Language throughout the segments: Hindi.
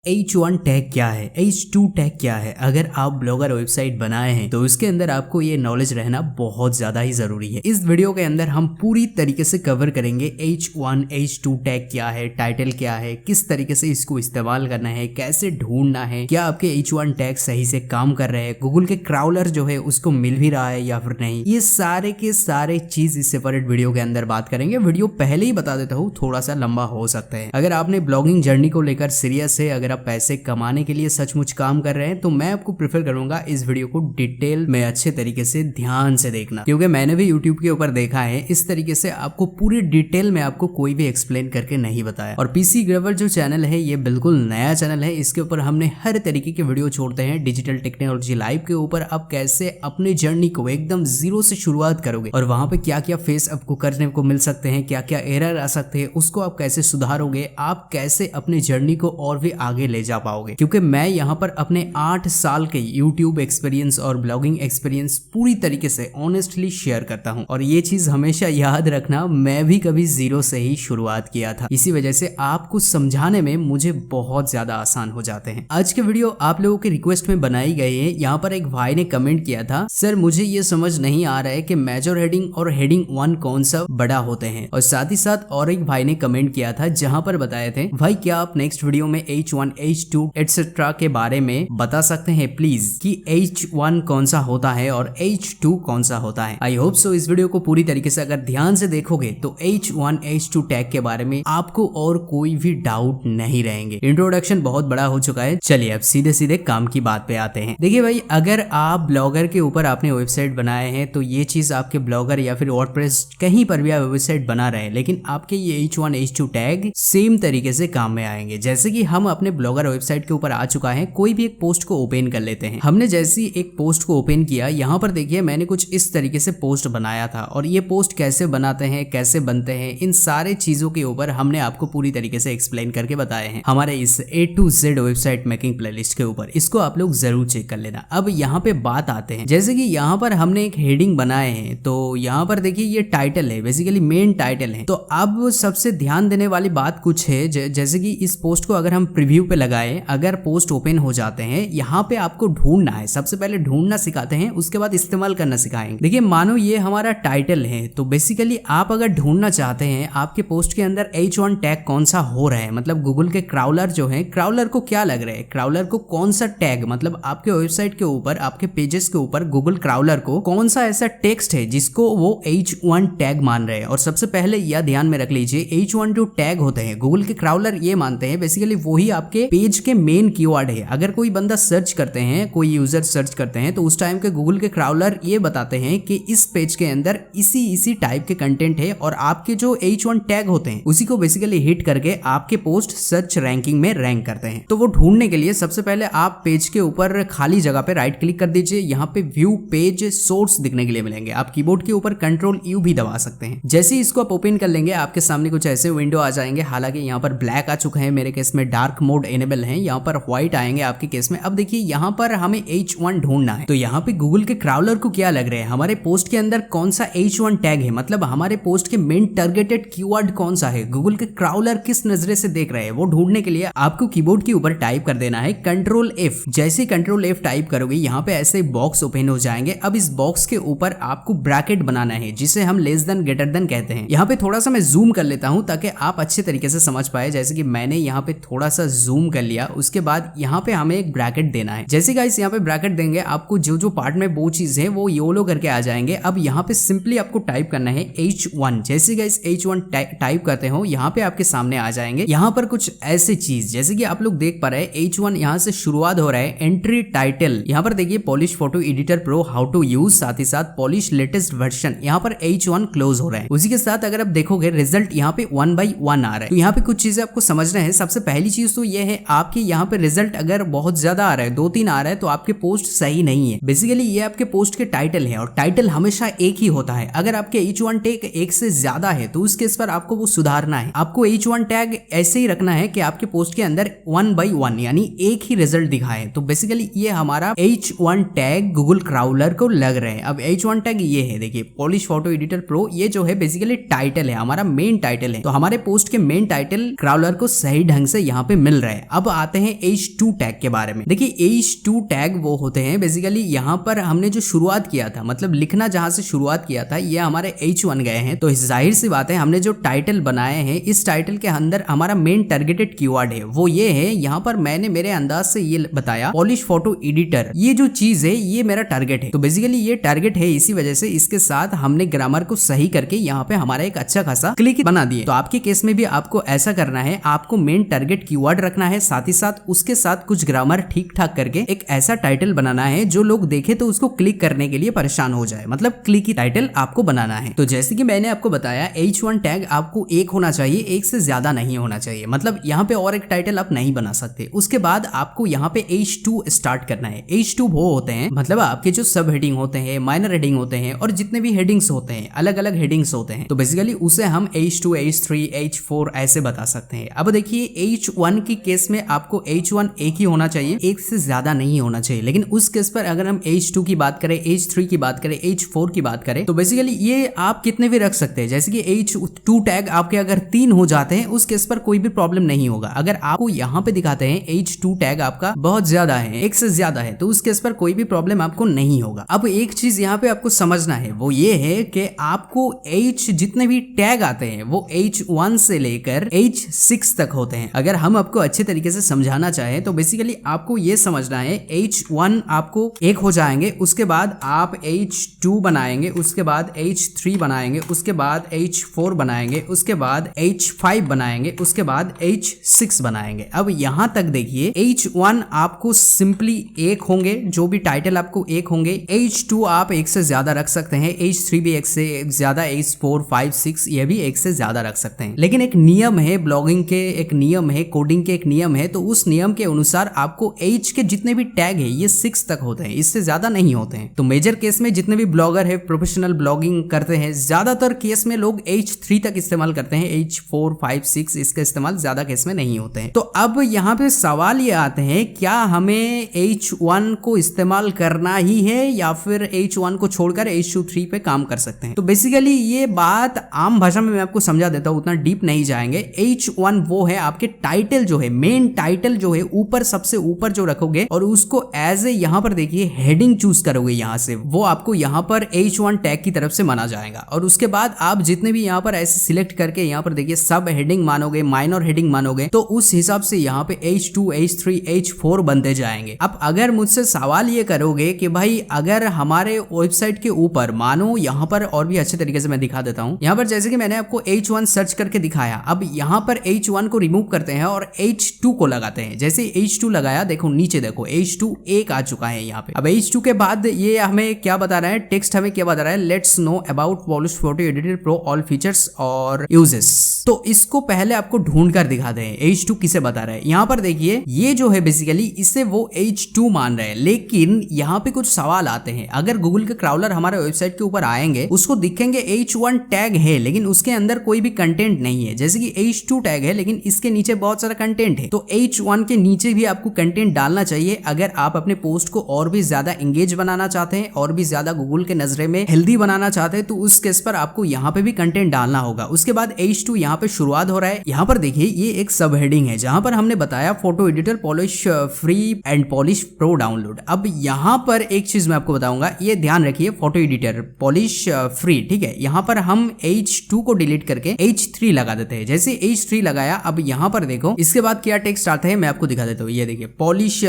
H1 टैग क्या है, H2 टैग क्या है। अगर आप ब्लॉगर वेबसाइट बनाए हैं तो उसके अंदर आपको ये नॉलेज रहना बहुत ज्यादा ही जरूरी है। इस वीडियो के अंदर हम पूरी तरीके से कवर करेंगे H1 H2 टैग क्या है, टाइटल क्या है, किस तरीके से इसको इस्तेमाल करना है, कैसे ढूंढना है, क्या आपके H1 टैग सही से काम कर रहे हैं, गूगल के क्राउलर जो है उसको मिल भी रहा है या फिर नहीं। ये सारे के सारे चीज इस सेपरेट वीडियो के अंदर बात करेंगे। वीडियो पहले ही बता देता हूँ, थोड़ा सा लंबा हो सकता है। अगर आपने ब्लॉगिंग जर्नी को लेकर सीरियस है, अगर आप पैसे कमाने के लिए सचमुच काम कर रहे हैं, तो मैं आपको प्रेफर करूंगा इस वीडियो को डिटेल में अच्छे तरीके से ध्यान से देखना, क्योंकि मैंने भी यूट्यूब के ऊपर देखा है इस तरीके से आपको पूरी डिटेल में आपको कोई भी एक्सप्लेन करके नहीं बताया। और पीसी ग्रेवर जो चैनल है ये बिल्कुल नया चैनल है, इसके ऊपर हमने हर तरीके के वीडियो छोड़ते हैं डिजिटल टेक्नोलॉजी लाइव के ऊपर। आप कैसे अपनी जर्नी को एकदम जीरो से शुरुआत करोगे और वहां पे क्या क्या फेस आपको करने को मिल सकते हैं, क्या क्या एरर आ सकते हैं, उसको आप कैसे सुधारोगे, आप कैसे अपनी जर्नी को और भी आगे ले जा पाओगे। क्योंकि मैं यहाँ पर अपने 8 साल के YouTube एक्सपीरियंस और ब्लॉगिंग एक्सपीरियंस पूरी तरीके से ऑनेस्टली शेयर करता हूँ। और ये चीज हमेशा याद रखना, मैं भी कभी जीरो से ही शुरुआत किया था, इसी वजह से आपको समझाने में मुझे बहुत ज्यादा आसान हो जाते हैं। आज के वीडियो आप लोगों के रिक्वेस्ट में बनाई गई है। यहाँ पर एक भाई ने कमेंट किया था, सर मुझे ये समझ नहीं आ रहा है कि मेजर हेडिंग और हेडिंग 1 कौन सा बड़ा होते हैं। और साथ ही साथ और एक भाई ने कमेंट किया था जहां पर बताए थे, भाई क्या आप नेक्स्ट वीडियो में H1 H2 एटसेट्रा के बारे में बता सकते हैं प्लीज, कि H1 कौन सा होता है और H2 कौन सा होता है। आई होप सो इस वीडियो को पूरी तरीके से अगर ध्यान से देखोगे तो H1 H2 टैग के बारे में आपको और कोई भी डाउट नहीं रहेंगे। इंट्रोडक्शन बहुत बड़ा हो चुका है, चलिए अब सीधे सीधे काम की बात पे आते हैं। देखिए भाई, अगर आप ब्लॉगर के ऊपर आपने वेबसाइट बनाए हैं तो ये चीज आपके ब्लॉगर या फिर वर्डप्रेस कहीं पर भी आप वेबसाइट बना रहे हैं, लेकिन आपके ये H1 H2 टैग सेम तरीके से काम में आएंगे। जैसे कि हम अपने ब्लॉगर वेबसाइट के ऊपर आ चुका है, कोई भी एक पोस्ट को ओपन कर लेते हैं। हमने जैसी एक पोस्ट को ओपन किया, यहाँ पर देखिए मैंने कुछ इस तरीके से पोस्ट बनाया था, और ये पोस्ट कैसे बनाते हैं, कैसे बनते हैं, इन सारे चीजों के ऊपर हमने आपको पूरी तरीके से एक्सप्लेन करके बताए हैं हमारे इस A to Z website making playlist के ऊपर। इसको आप लोग जरूर चेक कर लेना। अब यहाँ पे बात आते हैं, जैसे कि यहाँ पर हमने एक हेडिंग बनाए हैं, तो यहाँ पर देखिए ये टाइटल है, बेसिकली मेन टाइटल है। तो अब सबसे ध्यान देने वाली बात कुछ है, जैसे कि इस पोस्ट को अगर हम प्रीव्यू पे लगाए, अगर पोस्ट ओपन हो जाते हैं, यहाँ पे आपको ढूंढना है। सबसे पहले ढूंढना सिखाते हैं, उसके बाद इस्तेमाल करना सिखाएंगे। देखिए मानो ये हमारा टाइटल है, तो बेसिकली आप अगर ढूंढना चाहते हैं आपके पोस्ट के अंदर H1 टैग कौन सा हो रहा है, मतलब गूगल के क्राउलर जो है, क्राउलर को क्या लग रहा है, क्राउलर को कौन सा टैग, मतलब आपके वेबसाइट के ऊपर, आपके पेजेस के ऊपर गूगल क्राउलर को कौन सा ऐसा टेक्स्ट है जिसको वो H1 टैग मान रहे हैं। और सबसे पहले यह ध्यान में रख लीजिए, H1 जो टैग होते हैं गूगल के क्राउलर ये मानते हैं बेसिकली वही आपके पेज के मेन कीवर्ड है। अगर कोई बंदा सर्च करते हैं, कोई यूजर सर्च करते हैं, तो उस टाइम के गूगल के क्राउलर ये बताते हैं कि इस पेज के अंदर इसी टाइप के कंटेंट है, और आपके जो H1 टैग होते हैं उसी को बेसिकली हिट करके आपके पोस्ट सर्च रैंकिंग में रैंक करते हैं। तो वो ढूंढने के लिए सबसे पहले आप पेज के ऊपर खाली जगह पे राइट क्लिक कर दीजिए, यहाँ पे व्यू पेज सोर्स दिखने के लिए मिलेंगे। आप कीबोर्ड के ऊपर Ctrl+U भी दबा सकते हैं। जैसे ही इसको आप ओपन कर लेंगे, आपके सामने कुछ ऐसे विंडो आ जाएंगे। हालांकि यहाँ पर ब्लैक आ चुका है, मेरे केस में डार्क मोड एनेबल है, यहाँ पर व्हाइट आएंगे आपके केस में। अब देखिए यहाँ पर हमें H1 ढूंढना है, तो यहाँ पे गूगल के क्राउलर को क्या लग रहा है, हमारे पोस्ट के अंदर कौन सा H1 टैग है, मतलब हमारे पोस्ट के मेन टारगेटेड कीवर्ड कौन सा है, गूगल के क्राउलर किस नजरे से देख रहे हैं, वो ढूंढने के लिए आपको कीबोर्ड के ऊपर टाइप कर देना है Ctrl+F। जैसे Ctrl+F टाइप करोगे, यहाँ पे ऐसे बॉक्स ओपन हो जाएंगे। अब इस बॉक्स के ऊपर आपको ब्रैकेट बनाना है, जिसे हम लेस देन ग्रेटर देन कहते हैं। यहाँ पे थोड़ा सा मैं जूम कर लेता हूँ ताकि आप अच्छे तरीके से समझ पाए। जैसे कि मैंने यहाँ पे थोड़ा सा जूम कर लिया, उसके बाद यहाँ पे हमें एक ब्रैकेट देना है। जैसे गाइस यहाँ पे ब्रैकेट देंगे, आपको जो पार्ट में वो चीज है वो योलो करके आ जाएंगे। अब यहाँ पे सिंपली आपको टाइप करना है H1। जैसे गाइस H1 टाइप करते हो, यहाँ पे आपके सामने आ जाएंगे। यहाँ पर कुछ ऐसे चीज, जैसे कि आप लोग देख पा रहे हैं H1 यहाँ से शुरुआत हो रहा है, एंट्री टाइटल, यहाँ पर देखिए Polish photo editor pro how to use, साथ ही साथ पॉलिश लेटेस्ट वर्जन, यहाँ पर H1 क्लोज हो रहा है। उसी के साथ अगर आप देखोगे रिजल्ट यहाँ पे 1 by 1 आ रहा है। तो यहाँ पे कुछ चीजें आपको समझना है। सबसे पहली चीज तो ये है, आपके यहाँ पे रिजल्ट अगर बहुत ज्यादा आ रहा है, 2-3 आ रहा है, तो आपके पोस्ट सही नहीं है। बेसिकली ये आपके पोस्ट के टाइटल है, और टाइटल हमेशा एक ही होता है। अगर आपके H1 टैग एक से ज्यादा है तो उस केस पर आपको वो सुधारना है। आपको H1 टैग ऐसे ही रखना है कि आपके पोस्ट के अंदर 1 by 1 यानी एक ही रिजल्ट दिखाए। तो बेसिकली ये हमारा H1 टैग गूगल क्राउलर को लग रहे हैं। अब H1 टैग ये है, देखिए पॉलिश फोटो एडिटर प्रो, ये जो है बेसिकली टाइटल है, हमारा मेन टाइटल है। तो हमारे पोस्ट के मेन टाइटल क्राउलर को सही ढंग से यहाँ पे मिल रहा है, अब आते हैं H2 टैग के बारे में। देखिए H2 टैग वो होते हैं बेसिकली, यहाँ पर हमने जो शुरुआत किया था, मतलब लिखना जहां से शुरुआत किया था, ये हमारे H1 गए हैं। तो जाहिर सी बात है हमने जो टाइटल बनाए हैं, इस टाइटल के अंदर हमारा मेन टारगेटेड कीवर्ड है वो ये है। यहाँ पर मैंने मेरे अंदाज से ये बताया पॉलिश फोटो एडिटर, ये जो चीज है ये मेरा टारगेट है। तो बेसिकली ये टारगेट है, इसी वजह से इसके साथ हमने ग्रामर को सही करके यहाँ पे हमारा एक अच्छा खासा क्लिक बना दिए। तो आपके केस में भी आपको ऐसा करना है, आपको मेन टारगेट कीवर्ड रखना है, साथ ही साथ उसके साथ कुछ ग्रामर ठीक ठाक करके एक ऐसा टाइटल बनाना है जो लोग देखे तो उसको क्लिक करने के लिए परेशान हो जाए, मतलब क्लिकी टाइटल आपको बनाना है। तो जैसे कि मैंने आपको बताया H1 टैग आपको एक होना चाहिए, एक से ज्यादा नहीं होना चाहिए, मतलब यहाँ पे और एक टाइटल आप नहीं बना सकते। उसके बाद आपको यहाँ पे H2 स्टार्ट करना है। H2 वो होते हैं, मतलब आपके जो सब हेडिंग होते हैं, माइनर हेडिंग होते हैं और जितने भी हेडिंग्स होते हैं, अलग अलग हेडिंग्स होते हैं। तो बेसिकली उसे हम H2, H3, H4 ऐसे बता सकते हैं। अब देखिए H1 की केस में आपको H1 एक ही होना चाहिए, एक से ज्यादा नहीं होना चाहिए। लेकिन उस केस पर अगर हम H2 की बात करें, H3 की बात करें, H4 की बात करें, तो बेसिकली ये आप कितने भी रख सकते हैं। जैसे कि H2 टैग आपके अगर 3 हो जाते हैं, उस केस पर कोई भी प्रॉब्लम नहीं होगा। अगर आपको यहाँ पे दिखाते हैं H2 टैग आपका बहुत ज्यादा है, एक से ज्यादा है, तो उस केस पर कोई भी प्रॉब्लम आपको नहीं होगा। अब एक चीज यहाँ पे आपको समझना है, वो ये है कि आपको H जितने भी टैग आते हैं वो H1 से लेकर H6 तक होते हैं। अगर हम आपको अच्छे तरीके से समझाना चाहें तो बेसिकली आपको ये समझना है, H1 आपको एक हो जाएंगे, उसके बाद आप H2 बनाएंगे, उसके बाद H3 बनाएंगे, उसके बाद H4 बनाएंगे, उसके बाद H5 बनाएंगे, उसके बाद H6 बनाएंगे। अब यहां तक देखिए H1 आपको सिंपली एक होंगे, जो भी टाइटल आपको एक होंगे। H2 आप एक से ज्यादा रख सकते हैं, H3 भी एक से ज्यादा, H4, 5, 6 ये भी एक से ज्यादा रख सकते हैं। लेकिन एक नियम है ब्लॉगिंग के, एक नियम है कोडिंग के, एक नियम है। तो उस नियम के अनुसार आपको H के जितने भी टैग है ये 6 तक होते हैं, इससे ज्यादा नहीं होते हैं। तो मेजर केस में जितने भी ब्लॉगर है, प्रोफेशनल ब्लॉगिंग करते हैं, ज्यादातर केस में लोग H3 तक इस्तेमाल करते हैं, H4, 5, 6 इसका इस्तेमाल ज्यादा केस में नहीं होते हैं। तो अब यहाँ पे सवाल ये आते हैं, क्या हमें H1 को इस्तेमाल करना ही है या फिर H1 को छोड़कर H2, 3 पे काम कर सकते हैं। तो बेसिकली ये बात आम भाषा में मैं आपको समझा देता हूँ, उतना डीप नहीं जाएंगे। H1 वो है आपके टाइटल जो है, मेन टाइटल जो है, ऊपर सबसे ऊपर जो रखोगे और उसको एज ए यहाँ पर देखिए हेडिंग चूज करोगे, यहाँ से वो आपको यहाँ पर H1 टैग की तरफ से माना जाएगा। और उसके बाद आप जितने भी यहाँ पर ऐसे सिलेक्ट करके यहाँ पर देखिए सब हेडिंग मानोगे, माइनर हेडिंग मानोगे, तो उस हिसाब से यहाँ पे H2, H3, H4 बनते जाएंगे। अब अगर मुझसे सवाल ये करोगे कि भाई अगर हमारे वेबसाइट के ऊपर मानो, यहाँ पर और भी अच्छे तरीके से मैं दिखा देता हूँ। यहाँ पर जैसे कि मैंने आपको H1 सर्च करके दिखाया, अब यहाँ पर H1 को रिमूव करते हैं और H2 को लगाते हैं। जैसे H2 लगाया, देखो नीचे देखो H2 एक आ चुका है यहाँ पे। अब H2 के बाद ये हमें क्या बता रहा है, टेक्स्ट हमें क्या बता रहा है, let's know about polish photo editor pro all features और यूजेस। तो इसको पहले आपको ढूंढ कर दिखा दे H2 किसे बता रहा है। यहाँ पर देखिए ये जो है बेसिकली इसे वो H2 मान रहे हैं, लेकिन यहाँ पे कुछ सवाल आते हैं। अगर गूगल के क्राउलर हमारे वेबसाइट के ऊपर आएंगे, उसको दिखेंगे H1 टैग है लेकिन उसके अंदर कोई भी कंटेंट नहीं है। जैसे कि H2 टैग है लेकिन इसके नीचे बहुत सारा कंटेंट है, तो H1 के नीचे भी आपको कंटेंट डालना चाहिए अगर आप अपने पोस्ट को और भी ज्यादा एंगेज बनाना चाहते हैं, और भी ज्यादा गूगल के नजरे में हेल्दी बनाना चाहते हैं, तो उस केस पर आपको यहाँ पे भी कंटेंट डालना होगा। उसके बाद H2 यहाँ पे शुरुआत हो रहा है। यहाँ पर देखिए ये एक सब हेडिंग है जहां पर हमने बताया photo editor polish free and polish pro download. अब यहाँ पर एक चीज मैं आपको बताऊंगा, ये ध्यान रखिए, फोटो एडिटर पॉलिश फ्री, ठीक है। यहाँ पर हम H2 को डिलीट करके H3 लगा देते हैं। जैसे H3 लगाया, अब यहाँ पर देखो इसके बाद क्या टेक्स्ट आता है मैं आपको दिखा देता हूँ। ये देखिए Polish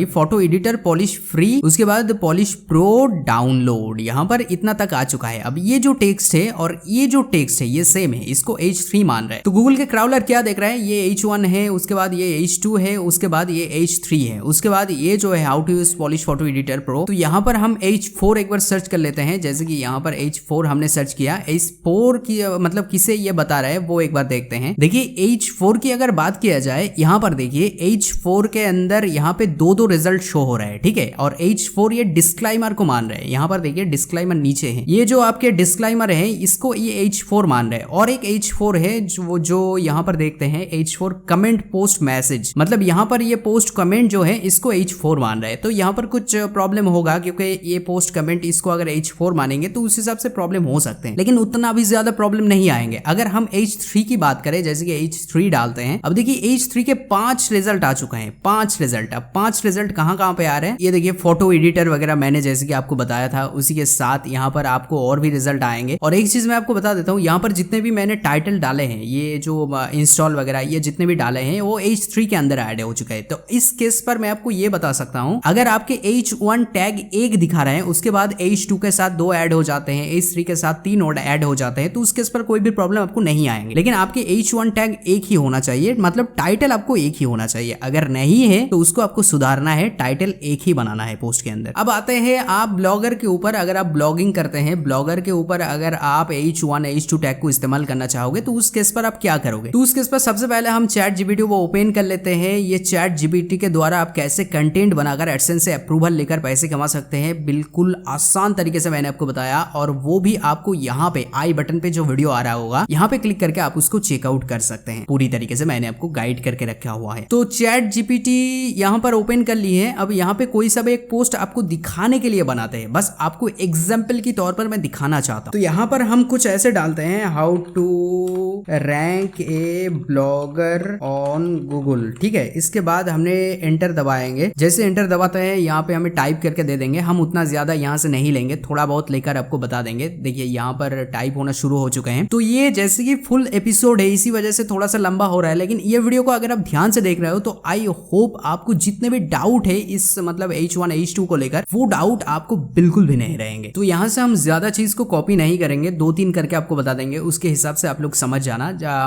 photo editor polish free, उसके बाद पॉलिश प्रो डाउनलोड, यहाँ पर इतना तक आ चुका है। अब ये जो टेक्स्ट है और ये जो टेक्स्ट है ये सेम है, इसको H3 मान रहा है। तो गूगल के क्राउलर क्या देख रहा है, ये H1 है, उसके बाद ये H2 है, उसके बाद ये H3 है, उसके बाद ये जो है how to use Polish photo editor pro. तो यहाँ पर हम H4 एक बार सर्च कर लेते हैं। जैसे कि यहाँ पर H4 हमने सर्च किया, H4 की मतलब किसे ये बता रहा है वो एक बार देखते हैं। देखिए H4 की अगर बात किया जाए, यहाँ पर देखिए H4 के अंदर यहाँ पे दो रिजल्ट शो हो रहा है, ठीक है। और H4 ये डिस्क्लाइमर को मान रहे हैं, यहाँ पर देखिए डिस्क्लाइमर नीचे है, ये जो आपके डिस्क्लाइमर है इसको ये H4 मान रहे हैं। और एक H4 है जो यहाँ पर देखते हैं H4 कमेंट पोस्ट मैसेज, मतलब यहाँ पर ये पोस्ट कमेंट जो है इसको H4 मान रहा है। तो यहाँ पर कुछ प्रॉब्लम होगा क्योंकि ये पोस्ट कमेंट इसको अगर H4 मानेंगे तो उस हिसाब से प्रॉब्लम हो सकते हैं, लेकिन उतना भी ज्यादा प्रॉब्लम नहीं आएंगे। अगर हम H3 की बात करें, जैसे कि H3 डालते हैं, अब देखिए H3 के 5 रिजल्ट आ चुके हैं, 5 रिजल्ट। अब 5 रिजल्ट कहाँ पे आ रहे हैं, ये देखिए फोटो एडिटर वगैरह मैंने जैसे कि आपको बताया था, उसी के साथ यहाँ पर आपको और भी रिजल्ट आएंगे। और एक चीज मैं आपको बता देता हूँ, यहाँ पर जितने भी मैंने टाइटल डाले हैं, ये जो इंस्टॉल वगैरह ये जितने भी डाले हैं वो H3 के अंदर ऐड हो चुका है। तो इस केस पर मैं आपको ये बता सकता हूँ, अगर आपके H1 टैग 1 दिखा रहे हैं, उसके बाद H2 के साथ 2 ऐड हो जाते हैं, H3 के साथ 3 और ऐड हो जाते हैं, तो उस केस पर कोई भी प्रॉब्लम आपको नहीं आएंगे। लेकिन आपके H1 टैग 1 ही होना चाहिए, मतलब टाइटल आपको 1 ही होना चाहिए। अगर नहीं है तो उसको आपको सुधारना है, टाइटल 1 ही बनाना है पोस्ट के अंदर। अब आते हैं आप ब्लॉगर के ऊपर। अगर आप ब्लॉगिंग करते हैं, ब्लॉगर के ऊपर अगर आप H1 H2 टैग को इस्तेमाल करना चाहोगे तो उस केस पर आप क्या करोगे, तो उस केस पर सबसे पहले हम चैट जीपीटी को ओपन कर लेते हैं। ये चैट जीपीटी के द्वारा आप कैसे कंटेंट बनाकर एडसेंस से अप्रूवल लेकर पैसे कमा सकते हैं, बिल्कुल आसान तरीके से मैंने आपको बताया। और वो भी आपको यहाँ पे आई बटन पे जो वीडियो आ रहा होगा, यहाँ पे क्लिक करके आप उसको चेकआउट कर सकते हैं। पूरी तरीके से मैंने आपको गाइड करके रखा हुआ है। तो चैट जीपीटी यहाँ पर ओपन कर ली है। अब यहाँ पे कोई सा भी एक पोस्ट आपको दिखाने के लिए बनाते हैं, बस आपको एग्जाम्पल के तौर पर मैं दिखाना चाहता हूँ। तो यहाँ पर हम कुछ ऐसे डालते हैं, how to rank a blogger on Google, ठीक है। इसके बाद हमने एंटर दबाएंगे। जैसे एंटर दबाते हैं यहाँ पे हमें टाइप करके दे देंगे। हम उतना ज्यादा यहाँ से नहीं लेंगे, थोड़ा बहुत लेकर आपको बता देंगे। देखिए यहाँ पर टाइप होना शुरू हो चुके हैं। तो ये जैसे कि फुल एपिसोड है, इसी वजह से थोड़ा सा लंबा हो रहा है, लेकिन ये वीडियो को अगर आप ध्यान से देख रहे हो तो आई होप आपको जितने भी डाउट है इस मतलब H1 H2 को लेकर, वो डाउट आपको बिल्कुल भी नहीं रहेंगे। तो यहाँ से हम ज्यादा चीज को कॉपी नहीं करेंगे, 2-3 करके आपको बता देंगे, उसके हिसाब से आप लोग समझ जाना।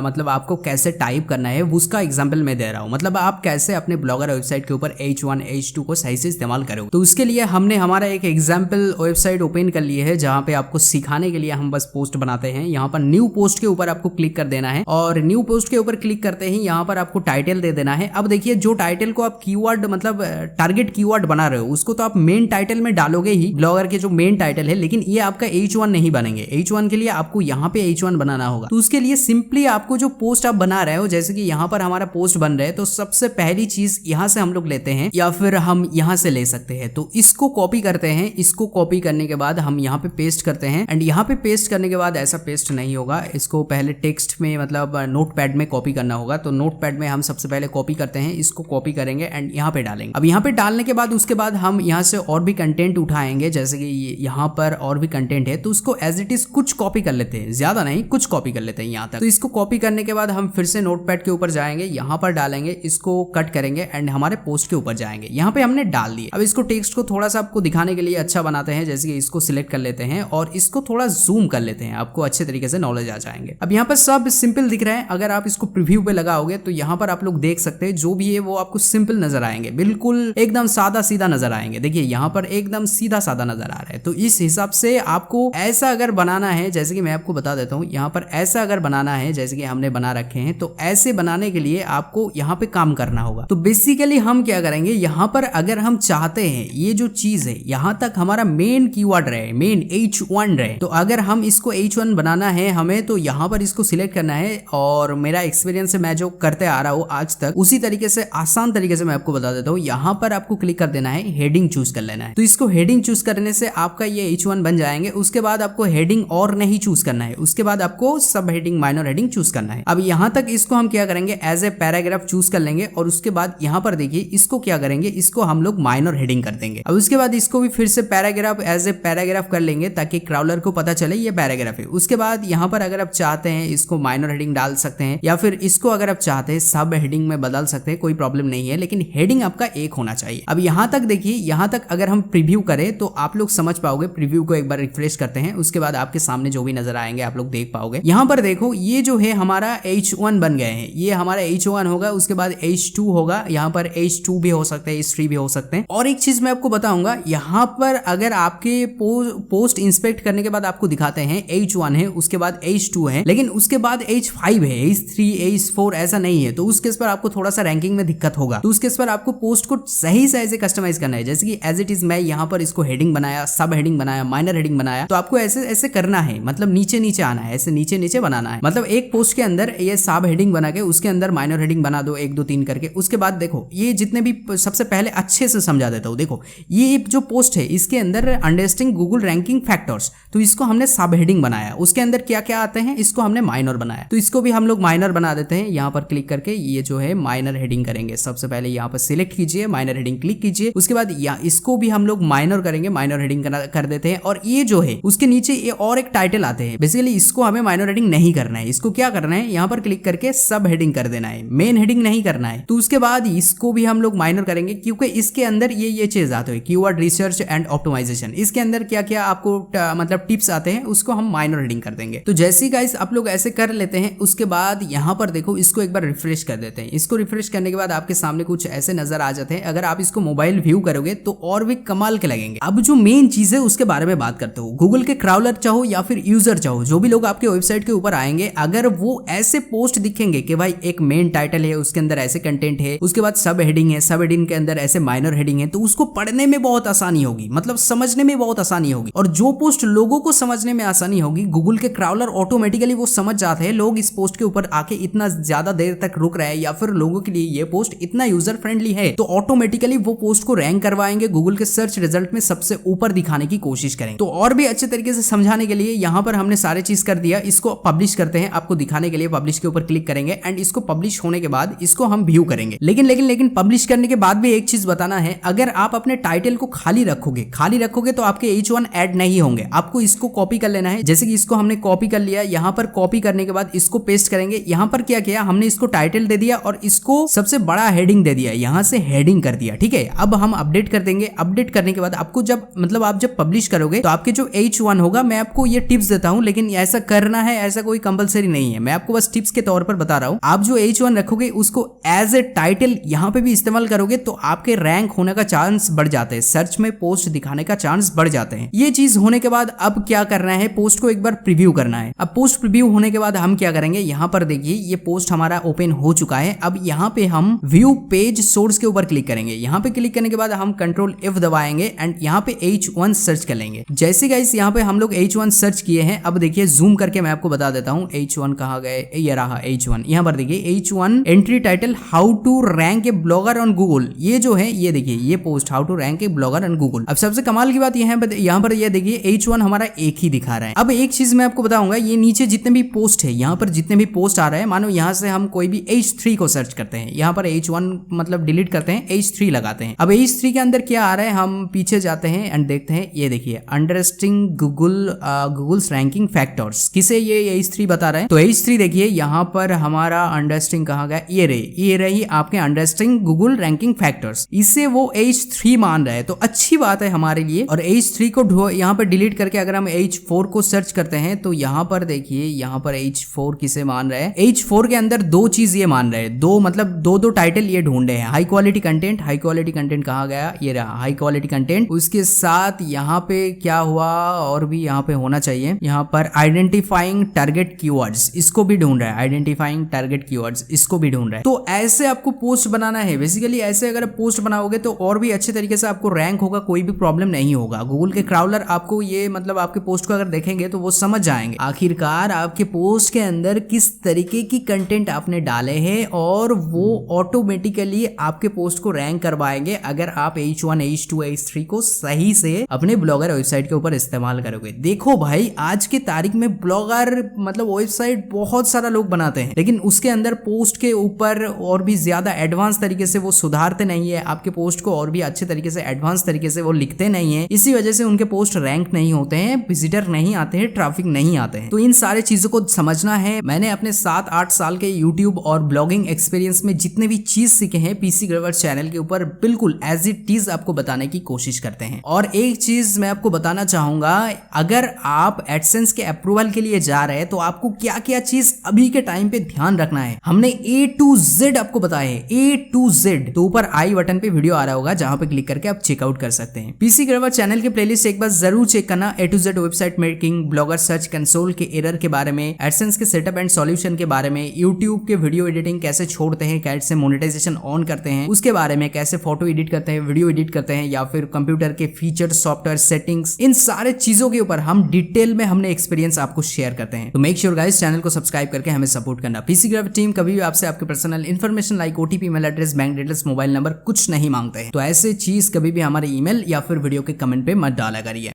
मतलब आपको कैसे टाइप करना है उसका एग्जाम्पल मैं दे रहा हूँ, मतलब आप कैसे अपने ब्लॉगर वेबसाइट के ऊपर H1 H2 को सही से इस्तेमाल करोगे। तो उसके लिए हमने हमारा एक एग्जाम्पल वेबसाइट ओपन कर ली है, जहाँ पे आपको सिखाने के लिए हम बस पोस्ट बनाते हैं। यहाँ पर न्यू पोस्ट के ऊपर आपको क्लिक कर देना है, और न्यू पोस्ट के ऊपर क्लिक करते ही यहाँ पर आपको टाइटल दे देना है। अब देखिए जो टाइटल को आप कीवर्ड मतलब टारगेट कीवर्ड बना रहे हो, उसको तो आप मेन टाइटल में डालोगे ही, ब्लॉगर के जो मेन टाइटल है, लेकिन ये आपका H1 नहीं बनेंगे। H1 के लिए आपको यहाँ पे H1 बनाना होगा। तो उसके लिए सिंपली आपको जो पोस्ट आप बना रहे हो, जैसे कि यहाँ पर हमारा पोस्ट बन रहा है, तो सबसे पहली चीज यहाँ से हम लोग लेते हैं, या फिर हम यहाँ से ले सकते हैं। तो इसको कॉपी करते हैं। इसको कॉपी करने के बाद हम यहाँ पे पेस्ट करते हैं, एंड यहाँ पे पेस्ट करने के बाद ऐसा पेस्ट नहीं होगा, इसको पहले टेक्स्ट में मतलब नोटपैड में कॉपी करना होगा। तो नोटपैड में हम सबसे पहले कॉपी करते हैं, इसको कॉपी करेंगे एंड यहाँ पे डालेंगे। अब यहाँ पे डालने के बाद उसके बाद हम यहाँ से और भी कंटेंट उठाएंगे, जैसे कि यहाँ पर और भी कंटेंट है, तो उसको एज इट इज कुछ कॉपी कर लेते हैं, ज्यादा नहीं, कुछ कॉपी कर लेते हैं यहाँ तक। तो इसको कॉपी करने के बाद हम फिर से नोटपैड के ऊपर जाएंगे, यहाँ पर डालेंगे, इसको कट करेंगे एंड हमारे पोस्ट के ऊपर जाएंगे। यहाँ पे हमने डाल दिए। अब इसको टेक्स्ट को थोड़ा सा आपको दिखाने के लिए अच्छा बनाते हैं, जैसे कि इसको सिलेक्ट कर लेते हैं और इसको थोड़ा जूम कर लेते हैं, आपको अच्छे तरीके से नॉलेज आ जाएंगे। अब यहाँ पर सब सिंपल दिख रहा है। अगर आप इसको प्रीव्यू पे लगाओगे तो यहाँ पर आप लोग देख सकते हैं जो भी है वो आपको सिंपल नजर आएंगे, बिल्कुल एकदम सादा सीधा नजर आएंगे। देखिए यहाँ पर एकदम सीधा सादा नजर आ रहा है। तो इस हिसाब से आपको ऐसा अगर बनाना है, जैसे कि मैं आपको बता देता हूँ, यहाँ पर ऐसा अगर बनाना है जैसे कि हमने बना रखे हैं, तो ऐसे बनाने के लिए आपको यहाँ पे काम करना होगा। तो बेसिकली हम क्या करेंगे, यहाँ पर अगर हम चाहते हैं ये जो चीज है यहाँ तक हमारा मेन कीवर्ड रहे, मेन H1 रहे, तो अगर हम इसको H1 बनाना है हमें, तो यहाँ पर इसको सिलेक्ट करना है। और मेरा एक्सपीरियंस है, मैं जो करते आ रहा हूँ आज तक, उसी तरीके से आसान तरीके से मैं आपको बता देता हूँ। यहाँ पर आपको क्लिक कर देना है, हेडिंग चूज कर लेना है। तो इसको हेडिंग चूज करने से आपका ये H1 बन जाएंगे। उसके बाद आपको हेडिंग और नहीं चूज करना है, उसके बाद आपको सब हेडिंग माइनर हेडिंग चूज करना है। अब यहाँ तक इसको हम क्या करेंगे, एज ए पैराग्राफ चूज कर लेंगे, और उसके बाद यहाँ पर देखिए इसको क्या करेंगे, इसको हम लोग माइनर हेडिंग कर देंगे। अब उसके बाद इसको भी फिर से पैराग्राफ एज ए पैराग्राफ कर लेंगे, ताकि क्राउलर को पता चले ये पैराग्राफ है। उसके बाद यहाँ पर अगर आप चाहते हैं इसको माइनर हेडिंग डाल सकते हैं, या फिर इसको अगर आप चाहते हैं सब हेडिंग में बदल सकते हैं, कोई प्रॉब्लम नहीं है, लेकिन हेडिंग आपका एक होना चाहिए। अब यहाँ तक देखिए, यहाँ तक अगर हम प्रीव्यू करें तो आप लोग समझ पाओगे। प्रीव्यू को एक बार रिफ्रेश करते हैं, उसके बाद आपके सामने जो भी नजर आएंगे आप लोग देख पाओगे। यहाँ पर देखो ये जो है हमारा H1 बन गए हैं, ये हमारा H1 होगा। उसके बाद H2 होगा, यहाँ पर H2 भी हो सकता है, H3 भी हो सकते हैं। और एक चीज मैं आपको बताऊंगा, यहाँ पर अगर आपके पोस्ट इंस्पेक्ट करने के बाद आपको दिखाते हैं H1 है, उसके बाद H2 है, लेकिन उसके बाद H5 है, H3 H4 ऐसा नहीं है, तो उस केस पर आपको थोड़ा सा रैंकिंग में दिक्कत होगा। तो उस केस पर आपको पोस्ट को सही से कस्टमाइज करना है, जैसे कि एज इट इज मैं यहाँ पर इसको हेडिंग बनाया, सब हेडिंग बनाया, माइनर हेडिंग बनाया, तो आपको ऐसे ऐसे करना है, मतलब नीचे नीचे आना है, ऐसे नीचे नीचे बनाना बनाना है। मतलब एक पोस्ट के अंदर ये सब हेडिंग बना के उसके अंदर माइनर हेडिंग बना दो 1 2 3 करके। उसके बाद देखो ये जितने भी सबसे पहले अच्छे से समझा देता हूँ। देखो ये जो पोस्ट है इसके अंदर अंडरस्टैंडिंग गूगल रैंकिंग फैक्टर्स, तो इसको हमने सब हेडिंग बनाया। उसके अंदर क्या क्या आते हैं इसको हमने माइनर बनाया, तो इसको भी हम लोग माइनर बना देते हैं। यहाँ पर क्लिक करके ये जो है माइनर हेडिंग करेंगे। सबसे पहले यहाँ पर सिलेक्ट कीजिए, माइनर हेडिंग क्लिक कीजिए। उसके बाद इसको भी हम लोग माइनर करेंगे, माइनर हेडिंग कर देते हैं। और ये जो है उसके नीचे ये और एक टाइटल आते हैं। बेसिकली इसको हमें माइनर हेडिंग नहीं करना है। इसको क्या करना है, यहाँ पर क्लिक करके सब हेडिंग कर देना है, मेन हेडिंग नहीं करना है। तो उसके बाद इसको भी हम लोग माइनर करेंगे, क्योंकि इसके अंदर ये चीज आते हैं कीवर्ड रिसर्च एंड ऑप्टिमाइजेशन। इसके अंदर क्या क्या आपको मतलब टिप्स आते हैं उसको हम माइनर हेडिंग कर देंगे। तो जैसे ही गाइस आप लोग ऐसे कर लेते हैं, उसके बाद यहाँ पर देखो इसको एक बार रिफ्रेश कर देते हैं। इसको रिफ्रेश करने के बाद आपके सामने कुछ ऐसे नजर आ जाते हैं। अगर आप इसको मोबाइल व्यू करोगे तो और भी कमाल के लगेंगे। अब जो मेन चीज है उसके बारे में बात करते हो। गूगल के क्राउलर चाहो या फिर यूजर चाहो, जो भी लोग आपके वेबसाइट के ऊपर आएंगे, अगर वो ऐसे पोस्ट दिखेंगे कि भाई एक मेन टाइटल है, उसके अंदर ऐसे कंटेंट है, उसके बाद सब हेडिंग है, सब हेडिंग के अंदर ऐसे माइनर हेडिंग है, तो उसको पढ़ने में बहुत आसानी होगी, मतलब समझने में बहुत आसानी होगी। और जो पोस्ट लोगों को समझने में आसानी होगी, गूगल के क्राउलर ऑटोमेटिकली वो समझ जाते हैं लोग इस पोस्ट के ऊपर आके इतना ज्यादा देर तक रुक रहे हैं या फिर लोगों के लिए ये पोस्ट इतना यूजर फ्रेंडली है, तो ऑटोमेटिकली वो पोस्ट को रैंक करवाएंगे, गूगल के सर्च रिजल्ट में सबसे ऊपर दिखाने की कोशिश करेंगे। तो और भी अच्छे तरीके से समझाने के लिए यहाँ पर हमने सारे चीज कर दिया। इसको पब्लिश करते हैं आपको दिखाने के लिए। पब्लिश के ऊपर क्लिक करेंगे एंड इसको पब्लिश होने के बाद इसको हम व्यू करेंगे। लेकिन पब्लिश करने के बाद भी एक चीज बताना है, अगर आप अपने टाइटल को खाली रखोगे तो आपके H1 ऐड नहीं होंगे। आपको इसको कॉपी कर लेना है। जैसे कि इसको हमने कॉपी कर लिया, यहाँ पर कॉपी करने के बाद इसको पेस्ट करेंगे। यहाँ पर क्या किया हमने, इसको टाइटल दे दिया और इसको सबसे बड़ा हेडिंग दे दिया, यहाँ से हेडिंग कर दिया। ठीक है, अब हम अपडेट कर देंगे। अपडेट करने के बाद आपको जब मतलब आप जब पब्लिश करोगे तो आपके जो H1 होगा, मैं आपको ये टिप्स देता हूं, लेकिन ऐसा करना है ऐसा कोई कंपलसरी नहीं है, मैं आपको बस टिप्स के तौर पर बता रहा हूं। आप जो H1 रखोगे उसको एज ए टाइटल यहाँ पे भी इस्तेमाल करोगे तो आपके रैंक होने का चांस बढ़ जाते हैं, सर्च में पोस्ट दिखाने का चांस बढ़ जाते हैं। ये चीज होने के बाद अब क्या करना है, पोस्ट को एक बार प्रीव्यू करना है। अब पोस्ट प्रीव्यू होने के बाद हम क्या करेंगे, यहाँ पर देखिए ये पोस्ट हमारा ओपन हो चुका है। अब यहाँ पे हम व्यू पेज सोर्स के ऊपर क्लिक करेंगे। यहाँ पे क्लिक करने के बाद हम कंट्रोल F दबाएंगे एंड यहाँ पे H1 सर्च कर लेंगे। जैसे गाइस यहाँ पे हम लोग H1 सर्च किए हैं। अब देखिए जूम करके मैं आपको बता देता हूँ H1 कहाँ गए, ये रहा H1। यहाँ पर देखिए H1 entry title how to rank a blogger on Google. ये जो है ये देखिए ये post how to rank a blogger on Google. अब सबसे कमाल की बात यहाँ पर ये देखिए H1 हमारा एक ही दिखा रहा है। अब एक चीज मैं आपको बताऊंगा, ये नीचे जितने भी पोस्ट है, यहाँ पर जितने भी पोस्ट आ रहे हैं, मानो यहाँ से हम कोई भी H3 को सर्च करते हैं, यहाँ पर H1 मतलब डिलीट करते हैं, H3 लगाते हैं। अब H3 के अंदर क्या आ रहा है, हम पीछे जाते हैं एंड देखते हैं। ये देखिए अंडरस्टैंडिंग गूगल्स रैंकिंग फैक्टर्स, किसे ये H3 बता रहे हैं। तो H3 देखिए यहाँ पर हमारा अंडरस्टैंडिंग कहाँ गया, ये रही आपके अंडरस्टैंडिंग गूगल रैंकिंग फैक्टर्स, इसे वो H3 मान रहा है, तो अच्छी बात है हमारे लिए। और H3 को यहाँ पर डिलीट करके अगर हम H4 को सर्च करते हैं तो यहाँ पर देखिए यहाँ पर H4 किसे मान रहा है, H4 के अंदर दो चीज ये मान रहे हैं, दो मतलब दो टाइटल ये ढूंढ रहे हैं। हाई क्वालिटी कंटेंट कहाँ गया, ये रहा हाई क्वालिटी कंटेंट। उसके साथ यहाँ पे क्या हुआ, और भी यहाँ पे होना चाहिए, यहाँ पर आइडेंटिफाइंग टारगेट कीवर्ड्स, इसको भी ढूंढ रहा है, आइडेंटिफाइंग टारगेट कीवर्ड्स इसको भी ढूंढ रहा है। तो ऐसे आपको पोस्ट बनाना है। बेसिकली ऐसे अगर पोस्ट बनाओगे तो और भी अच्छे तरीके से आपको रैंक होगा, कोई भी प्रॉब्लम नहीं होगा। गूगल के क्राउलर आपको ये मतलब आपके पोस्ट को अगर देखेंगे तो वो समझ जाएंगे आखिरकार आपके पोस्ट के अंदर किस तरीके की कंटेंट आपने डाले हैं, और वो ऑटोमेटिकली आपके पोस्ट को रैंक करवाएंगे अगर आप H1, H2, H3 को सही से अपने ब्लॉगर वेबसाइट के ऊपर इस्तेमाल करोगे। देखो भाई आज के तारीख में ब्लॉगर मतलब वेबसाइट बहुत सारा लोग बनाते हैं, लेकिन उसके अंदर पोस्ट के ऊपर और भी ज्यादा एडवांस तरीके से वो सुधारते नहीं है, आपके पोस्ट को और भी अच्छे तरीके से एडवांस तरीके से वो लिखते नहीं है। इसी वजह से उनके पोस्ट रैंक नहीं होते हैं, विजिटर नहीं आते हैं, ट्रैफिक नहीं आते हैं। तो इन सारे चीजों को समझना है। मैंने अपने 7-8 साल के यूट्यूब और ब्लॉगिंग एक्सपीरियंस में जितने भी चीज सीखे हैं पीसी ग्रेवर्स चैनल के ऊपर बिल्कुल एज इट इज आपको बताने की कोशिश करते हैं। और एक चीज मैं आपको बताना चाहूंगा, अगर आप एडसेंस के अप्रूवल के लिए जा रहे हैं तो आपको क्या क्या चीज अभी के टाइम पे ध्यान रखना है, हमने A to Z आपको बताया है, A to Z। तो ऊपर आई बटन पे वीडियो आ रहा होगा, जहां पे क्लिक करके आप चेकआउट कर सकते हैं। पीसी ग्रेवर्स चैनल के प्लेलिस्ट एक बार जरूर चेक करना। A to Z website making, blogger search console के एरर के बारे में, एडसेंस के सेटअप एंड सॉल्यूशन के बारे में, यूट्यूब के वीडियो एडिटिंग कैसे छोड़ते हैं, कैसे मोनेटाइजेशन ऑन करते हैं उसके बारे में, कैसे फोटो एडिट करते हैं, वीडियो एडिट करते हैं, या फिर कंप्यूटर के फीचर, सॉफ्टवेयर सेटिंग्स, इन सारे चीजों के ऊपर हम डिटेल में हमने एक्सपीरियंस आपको शेयर करते हैं। तो मेक श्योर गाइस चैनल को सब्सक्राइब करके हमें सपोर्ट करना। पीसी क्राफ्ट टीम कभी भी आपसे आपके personal information like OTP, mail address, bank details, mobile number कुछ नहीं मांगते हैं, तो ऐसे चीज कभी भी हमारे ईमेल या फिर वीडियो के कमेंट पे मत डाला करिए।